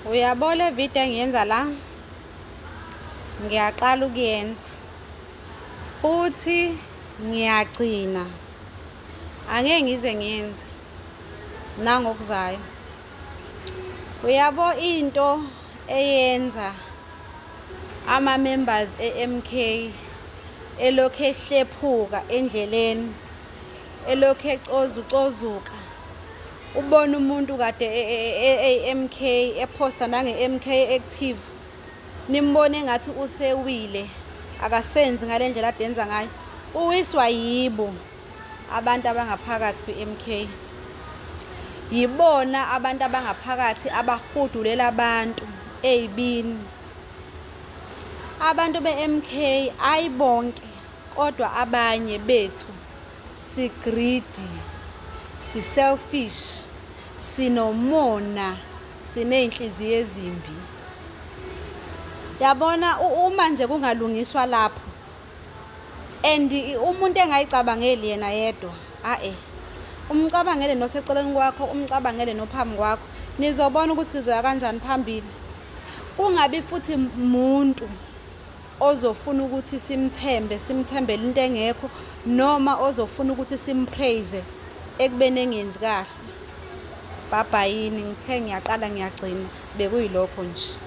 Uyabo le video engiyenza la, ngiyaqala ukuyenza futhi ngiyagcina, angeke ngize ngiyenze nangokuzayo. Uyabo into eyenza ama-members e-MK elokhu ehlephuka endleleni, elokhu ecozuka, ubona umuntu kade e-MK eposta nange-MK active, nimbone engathi usewile, akasenzi ngale ndlela adenza ngayo, uwiswa yibo abantu abangaphakathi kwi-MK. Yibona abantu abangaphakathi abahudulela abantu ey'bini. Abantu be-MK ayibonke, kodwa abanye bethu si-greedy, si-selfish, sinomona, siney'nhliziyo ezimbi. Yabona uma nje kungalungiswa lapho and umuntu engayicabangeli yena yedwa, umcabangele noseceleni kwakho, umcabangele nophambi kwakho, nizobona ukuthi sizoya kanjani phambili. Kungabi futhi muntu ozofuna ukuthi simthembele into engekho, noma ozofuna ukuthi simpraise ekubeni engenzi kahle. Bhabhayini, ngithe ngiyaqala ngiyagcina, bekuyilokho nje.